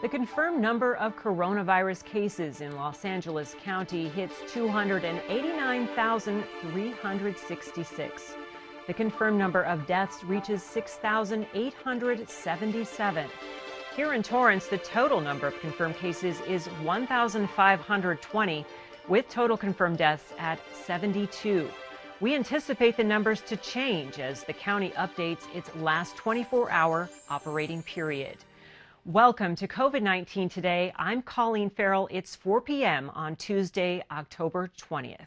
The confirmed number of coronavirus cases in Los Angeles County hits 289,366. The confirmed number of deaths reaches 6,877. Here in Torrance, the total number of confirmed cases is 1,520, with total confirmed deaths at 72. We anticipate the numbers to change as the county updates its last 24-hour operating period. Welcome to COVID-19 Today. I'm Colleen Farrell. It's 4 p.m. on Tuesday, October 20th.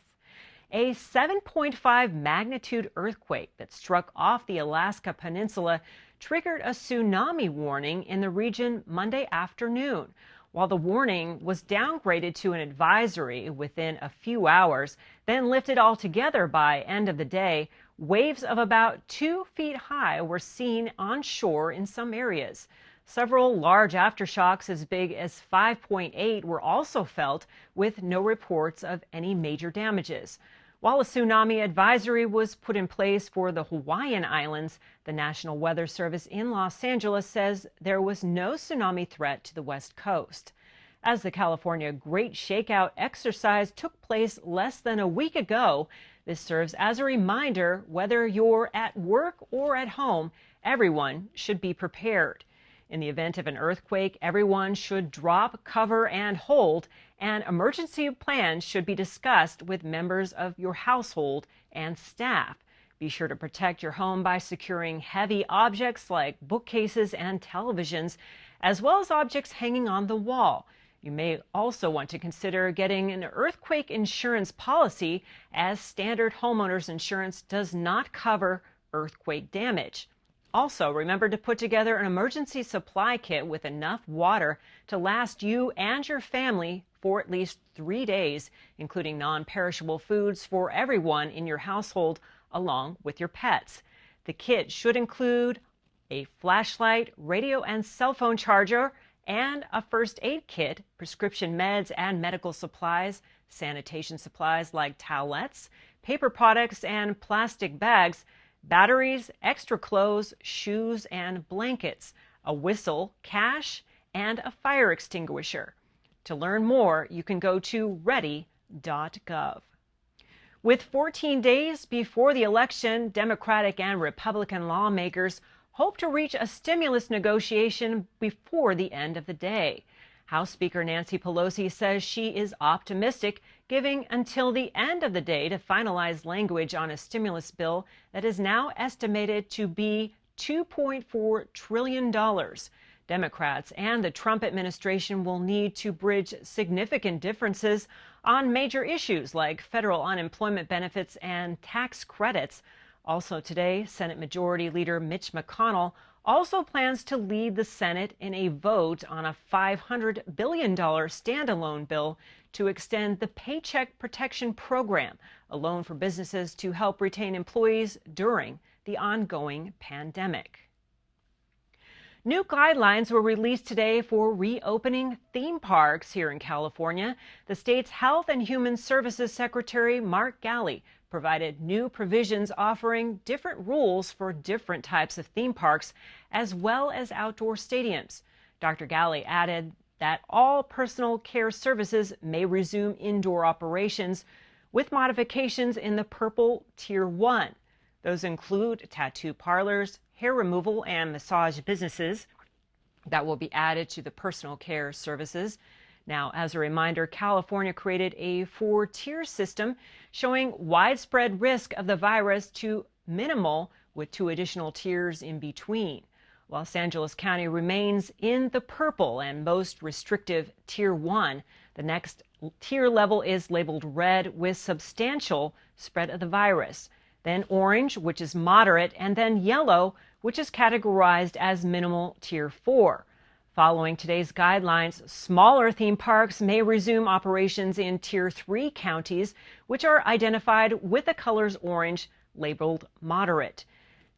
A 7.5 magnitude earthquake that struck off the Alaska Peninsula triggered a tsunami warning in the region Monday afternoon. While the warning was downgraded to an advisory within a few hours, then lifted altogether by end of the day, waves of about 2 feet high were seen on shore in some areas. Several large aftershocks as big as 5.8 were also felt, with no reports of any major damages. While a tsunami advisory was put in place for the Hawaiian Islands, the National Weather Service in Los Angeles says there was no tsunami threat to the West Coast. As the California Great Shakeout exercise took place less than a week ago, this serves as a reminder whether you're at work or at home, everyone should be prepared. In the event of an earthquake, everyone should drop, cover, and hold, and emergency plans should be discussed with members of your household and staff. Be sure to protect your home by securing heavy objects like bookcases and televisions, as well as objects hanging on the wall. You may also want to consider getting an earthquake insurance policy, as standard homeowners insurance does not cover earthquake damage. Also, remember to put together an emergency supply kit with enough water to last you and your family for at least 3 days, including non-perishable foods for everyone in your household, along with your pets. The kit should include a flashlight, radio and cell phone charger, and a first aid kit, prescription meds and medical supplies, sanitation supplies like towelettes, paper products and plastic bags, batteries, extra clothes, shoes, and blankets, a whistle, cash, and a fire extinguisher. To learn more, you can go to ready.gov. With 14 days before the election, Democratic and Republican lawmakers hope to reach a stimulus negotiation before the end of the day. House Speaker Nancy Pelosi says she is optimistic, giving until the end of the day to finalize language on a stimulus bill that is now estimated to be $2.4 trillion. Democrats and the Trump administration will need to bridge significant differences on major issues like federal unemployment benefits and tax credits. Also today, Senate Majority Leader Mitch McConnell also plans to lead the Senate in a vote on a $500 billion standalone bill to extend the Paycheck Protection Program, a loan for businesses to help retain employees during the ongoing pandemic. New guidelines were released today for reopening theme parks here in California. The state's Health and Human Services Secretary, Mark Ghaly, provided new provisions offering different rules for different types of theme parks, as well as outdoor stadiums. Dr. Ghaly added that all personal care services may resume indoor operations, with modifications in the purple Tier 1. Those include tattoo parlors, hair removal, and massage businesses that will be added to the personal care services. Now, as a reminder, California created a 4-tier system showing widespread risk of the virus to minimal, with 2 additional tiers in between. Los Angeles County remains in the purple and most restrictive Tier 1. The next tier level is labeled red with substantial spread of the virus. Then orange, which is moderate, and then yellow, which is categorized as minimal Tier 4. Following today's guidelines, smaller theme parks may resume operations in Tier 3 counties, which are identified with the colors orange, labeled moderate.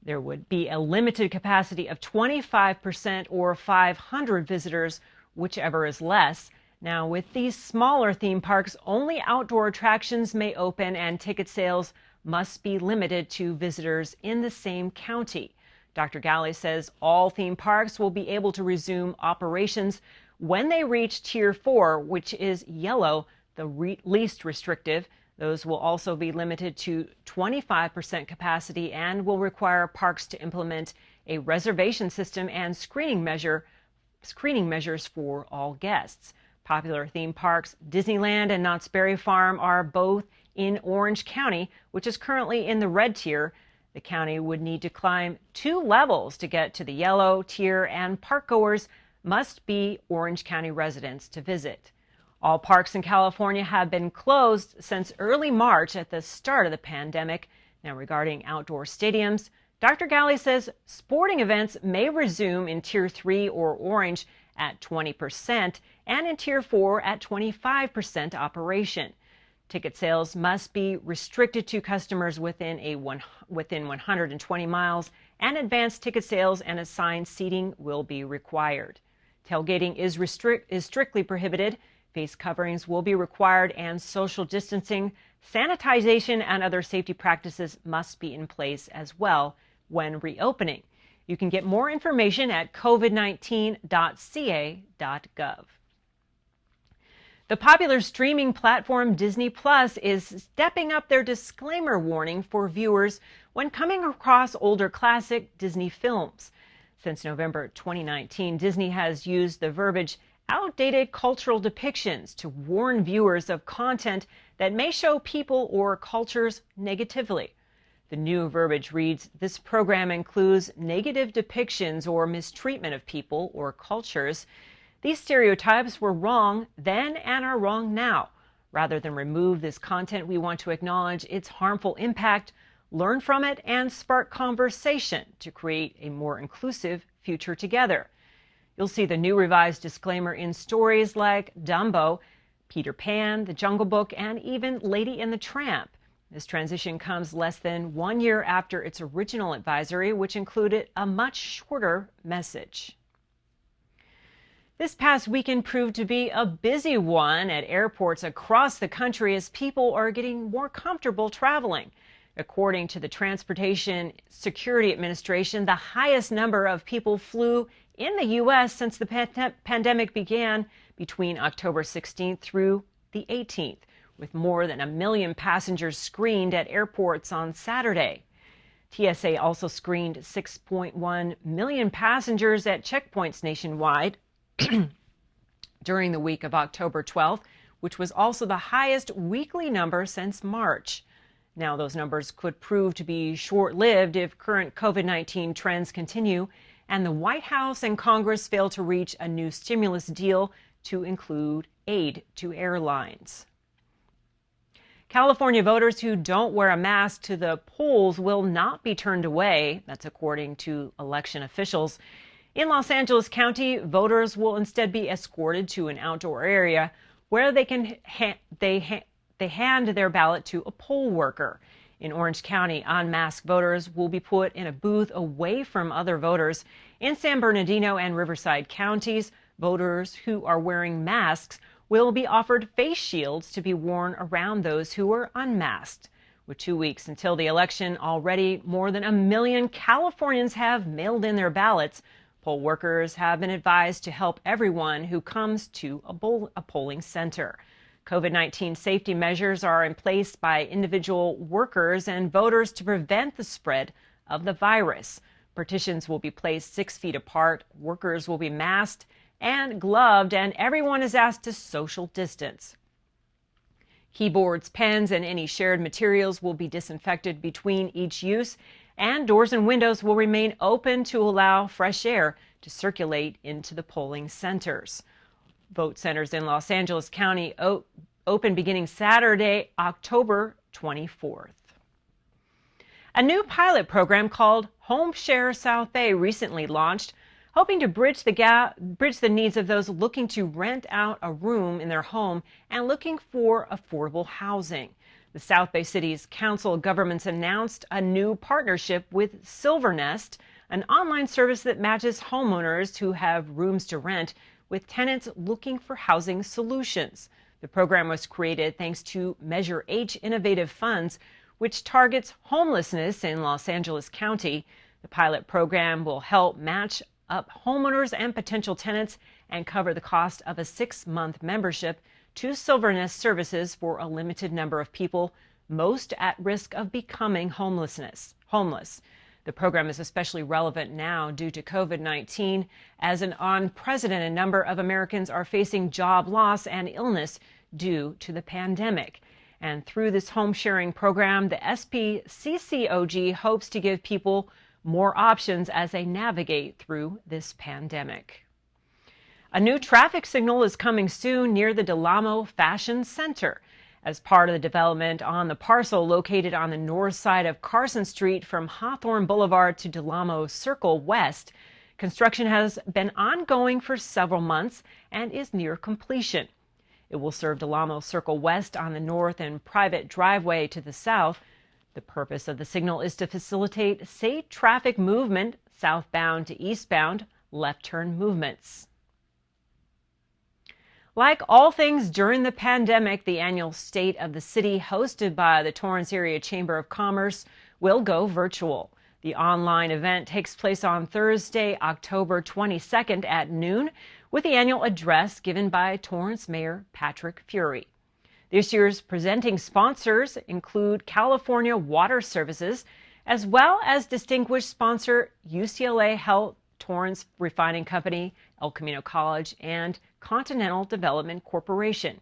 There would be a limited capacity of 25% or 500 visitors, whichever is less. Now, with these smaller theme parks, only outdoor attractions may open and ticket sales must be limited to visitors in the same county. Dr. Ghaly says all theme parks will be able to resume operations When they reach Tier 4, which is yellow, the least restrictive, those will also be limited to 25% capacity and will require parks to implement a reservation system and screening measures for all guests. Popular theme parks Disneyland and Knott's Berry Farm are both in Orange County, which is currently in the red tier. The county would need to climb 2 levels to get to the yellow tier, and parkgoers must be Orange County residents to visit. All parks in California have been closed since early March at the start of the pandemic. Now, regarding outdoor stadiums, Dr. Galley says sporting events may resume in Tier 3 or Orange at 20% and in Tier 4 at 25% operation. Ticket sales must be restricted to customers within 120 miles, and advanced ticket sales and assigned seating will be required. Tailgating is strictly prohibited. Face coverings will be required, and social distancing, sanitization, and other safety practices must be in place as well when reopening. You can get more information at covid19.ca.gov. The popular streaming platform Disney Plus is stepping up their disclaimer warning for viewers when coming across older classic Disney films. Since November 2019, Disney has used the verbiage outdated cultural depictions to warn viewers of content that may show people or cultures negatively. The new verbiage reads, "This program includes negative depictions or mistreatment of people or cultures. These stereotypes were wrong then and are wrong now. Rather than remove this content, we want to acknowledge its harmful impact, learn from it, and spark conversation to create a more inclusive future together." You'll see the new revised disclaimer in stories like Dumbo, Peter Pan, The Jungle Book, and even Lady and the Tramp. This transition comes less than 1 year after its original advisory, which included a much shorter message. This past weekend proved to be a busy one at airports across the country as people are getting more comfortable traveling. According to the Transportation Security Administration, the highest number of people flew in the U.S. since the pandemic began between October 16th through the 18th, with more than 1 million passengers screened at airports on Saturday. TSA also screened 6.1 million passengers at checkpoints nationwide during the week of October 12th, which was also the highest weekly number since March. Now, those numbers could prove to be short-lived if current COVID-19 trends continue and the White House and Congress fail to reach a new stimulus deal to include aid to airlines. California voters who don't wear a mask to the polls will not be turned away. That's according to election officials. In Los Angeles County, voters will instead be escorted to an outdoor area where they can hand their ballot to a poll worker. In Orange County, unmasked voters will be put in a booth away from other voters. In San Bernardino and Riverside counties, voters who are wearing masks will be offered face shields to be worn around those who are unmasked. With 2 weeks until the election, already more than 1 million Californians have mailed in their ballots. Poll workers have been advised to help everyone who comes to a polling center. COVID-19 safety measures are in place by individual workers and voters to prevent the spread of the virus. Partitions will be placed 6 feet apart, workers will be masked and gloved, and everyone is asked to social distance. Keyboards, pens, and any shared materials will be disinfected between each use, and doors and windows will remain open to allow fresh air to circulate into the polling centers. Vote centers in Los Angeles County open beginning Saturday, October 24th. A new pilot program called Home Share South Bay recently launched, hoping to bridge the needs of those looking to rent out a room in their home and looking for affordable housing. The South Bay City's Council of Governments announced a new partnership with Silvernest, an online service that matches homeowners who have rooms to rent with tenants looking for housing solutions. The program was created thanks to Measure H Innovative Funds, which targets homelessness in Los Angeles County. The pilot program will help match up homeowners and potential tenants and cover the cost of a 6-month membership to Silvernest services for a limited number of people most at risk of becoming homeless. The program is especially relevant now due to COVID-19, as an unprecedented number of Americans are facing job loss and illness due to the pandemic. And through this home sharing program, the SPCCOG hopes to give people more options as they navigate through this pandemic. A new traffic signal is coming soon near the Del Amo Fashion Center. As part of the development on the parcel located on the north side of Carson Street from Hawthorne Boulevard to Del Amo Circle West, construction has been ongoing for several months and is near completion. It will serve Del Amo Circle West on the north and private driveway to the south. The purpose of the signal is to facilitate safe traffic movement, southbound to eastbound, left turn movements. Like all things during the pandemic, the annual State of the City hosted by the Torrance Area Chamber of Commerce will go virtual. The online event takes place on Thursday, October 22nd at noon, with the annual address given by Torrance Mayor Patrick Fury. This year's presenting sponsors include California Water Services, as well as distinguished sponsor UCLA Health, Torrance Refining Company, El Camino College, and Continental Development Corporation.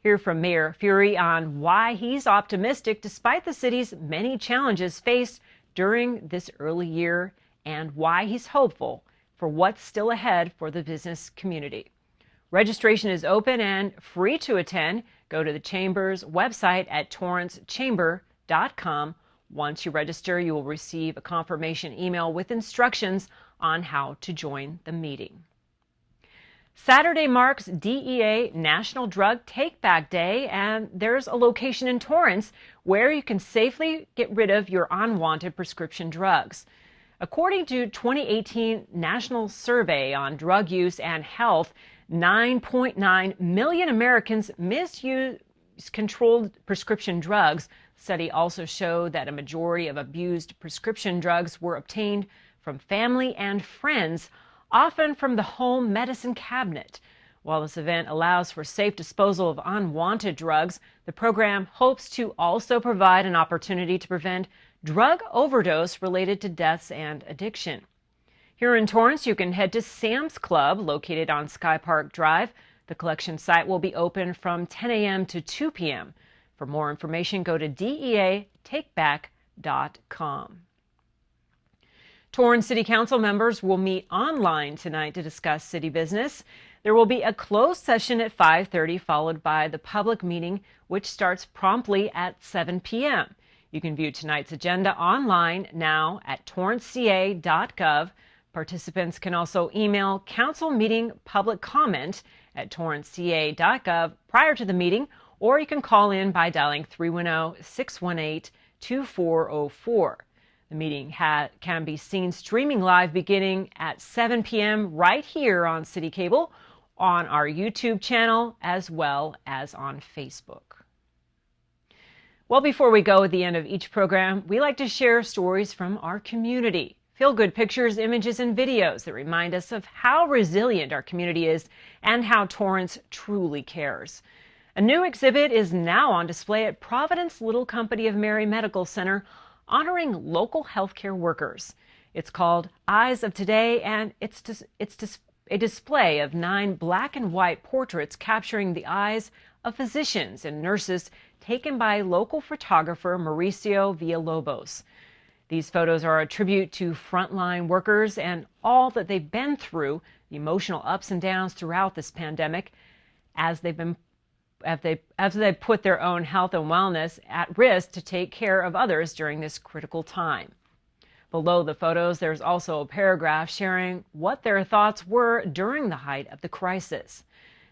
Hear from Mayor Fury on why he's optimistic despite the city's many challenges faced during this early year, and why he's hopeful for what's still ahead for the business community. Registration is open and free to attend. Go to the Chamber's website at torrancechamber.com. Once you register, you will receive a confirmation email with instructions on how to join the meeting. Saturday marks DEA National Drug Take Back Day, and there's a location in Torrance where you can safely get rid of your unwanted prescription drugs. According to 2018 National Survey on Drug Use and Health, 9.9 million Americans misuse controlled prescription drugs. The study also showed that a majority of abused prescription drugs were obtained from family and friends, often from the home medicine cabinet. While this event allows for safe disposal of unwanted drugs, the program hopes to also provide an opportunity to prevent drug overdose related to deaths and addiction. Here in Torrance, you can head to Sam's Club, located on Sky Park Drive. The collection site will be open from 10 a.m. to 2 p.m. For more information, go to DEATakeback.com. Torrance City Council members will meet online tonight to discuss city business. There will be a closed session at 5:30, followed by the public meeting, which starts promptly at 7 p.m. You can view tonight's agenda online now at torranceca.gov. Participants can also email council meeting public comment at torranceca.gov prior to the meeting, or you can call in by dialing 310-618-2404. The meeting can be seen streaming live beginning at 7 p.m. right here on CitiCABLE, on our YouTube channel, as well as on Facebook. Well, before we go at the end of each program, we like to share stories from our community. Feel-good pictures, images, and videos that remind us of how resilient our community is and how Torrance truly cares. A new exhibit is now on display at Providence Little Company of Mary Medical Center, honoring local healthcare workers. It's called Eyes of Today, and it's a display of 9 black and white portraits capturing the eyes of physicians and nurses taken by local photographer Mauricio Villalobos. These photos are a tribute to frontline workers and all that they've been through, the emotional ups and downs throughout this pandemic, as they put their own health and wellness at risk to take care of others during this critical time. Below the photos, there's also a paragraph sharing what their thoughts were during the height of the crisis.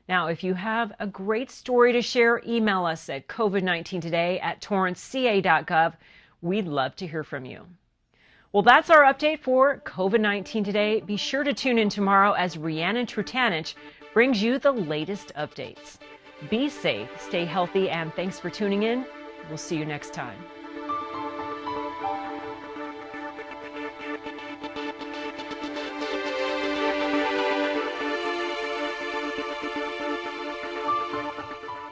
Now, if you have a great story to share, email us at covid19today@torranceca.gov. We'd love to hear from you. Well, that's our update for COVID-19 Today. Be sure to tune in tomorrow as Rhiannon Trutanich brings you the latest updates. Be safe, stay healthy, and thanks for tuning in. We'll see you next time.